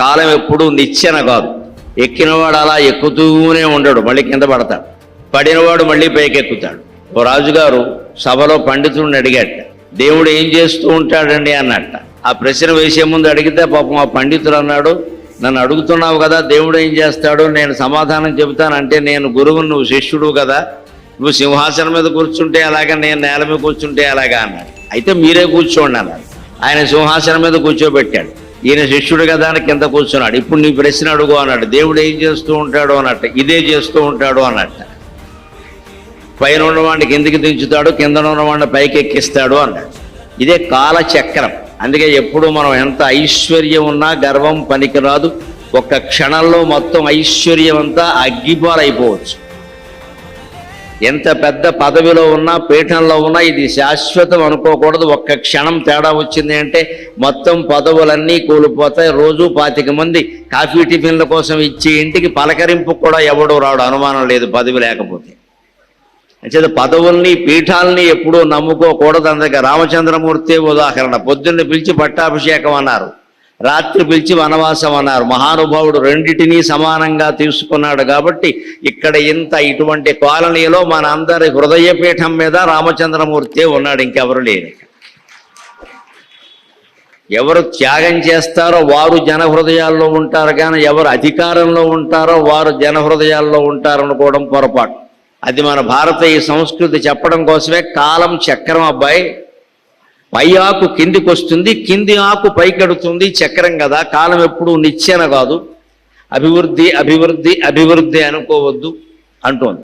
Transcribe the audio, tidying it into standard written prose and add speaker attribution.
Speaker 1: కాలం ఎప్పుడూ నిచ్చెన కాదు. ఎక్కినవాడు అలా ఎక్కుతూనే ఉండడు, మళ్ళీ కింద పడతాడు. పడినవాడు మళ్ళీ పైకెక్కుతాడు. ఓ రాజుగారు సభలో పండితుడిని అడిగాట, దేవుడు ఏం చేస్తూ ఉంటాడండి అన్నట్ట. ఆ ప్రశ్న వేసే ముందు అడిగితే పాపం ఆ పండితుడు అన్నాడు, నన్ను అడుగుతున్నావు కదా దేవుడు ఏం చేస్తాడు, నేను సమాధానం చెబుతానంటే నేను గురువు, నువ్వు శిష్యుడు కదా, నువ్వు సింహాసనం మీద కూర్చుంటే అలాగా, నేను నేల మీద కూర్చుంటే అలాగా అన్నాడు. అయితే మీరే కూర్చోండి అన్నాడు. ఆయన సింహాసనం మీద కూర్చోబెట్టాడు. ఈయన శిష్యుడు కదా అని కింద కూర్చున్నాడు. ఇప్పుడు నీ ప్రశ్న అడుగు అన్నాడు. దేవుడు ఏం చేస్తూ ఉంటాడు అన్నట్ట. ఇదే చేస్తూ ఉంటాడు అన్నట్ట. పైన ఉన్నవాడిని కిందికి దించుతాడు, కింద ఉన్నవాడిని పైకి ఎక్కిస్తాడు అన్నాడు. ఇదే కాలచక్రం. అందుకే ఎప్పుడు మనం ఎంత ఐశ్వర్యం ఉన్నా గర్వం పనికిరాదు. ఒక్క క్షణంలో మొత్తం ఐశ్వర్యం అంతా అగ్గిపాలైపోవచ్చు. ఎంత పెద్ద పదవిలో ఉన్నా, పీఠంలో ఉన్నా ఇది శాశ్వతం అనుకోకూడదు. ఒక్క క్షణం తేడా వచ్చింది అంటే మొత్తం పదవులన్నీ కూలిపోతాయి. రోజు 25 మంది కాఫీ టిఫిన్ల కోసం ఇచ్చే ఇంటికి పలకరింపు కూడా ఎవడూ రాడు, అనుమానం లేదు, పదవి లేకపోతే. అంటే పదవుల్ని, పీఠాలని ఎప్పుడూ నమ్ముకోకూడదు. అందుకే రామచంద్రమూర్తి ఉదాహరణ. పొద్దున్న పిలిచి పట్టాభిషేకం అన్నారు, రాత్రి పిలిచి వనవాసం అన్నారు. మహానుభావుడు రెండిటినీ సమానంగా తీసుకున్నాడు. కాబట్టి ఇక్కడ ఇటువంటి కాలనీలో మన అందరి హృదయపీఠం మీద రామచంద్రమూర్తి ఉన్నాడు, ఇంకెవరు లేరు. ఎవరు త్యాగం చేస్తారో వారు జన హృదయాల్లో ఉంటారు, కానీ ఎవరు అధికారంలో ఉంటారో వారు జన హృదయాల్లో ఉంటారనుకోవడం పొరపాటు. అది మన భారతీయ సంస్కృతి చెప్పడం కోసమే కాలం చక్రం అబ్బాయి. పై ఆకు కిందికి వస్తుంది, కింది ఆకు పైకెడుతుంది, చక్రం కదా. కాలం ఎప్పుడూ నిచ్చెన కాదు. అభివృద్ధి అభివృద్ధి అభివృద్ధి అనుకోవద్దు అంటోంది.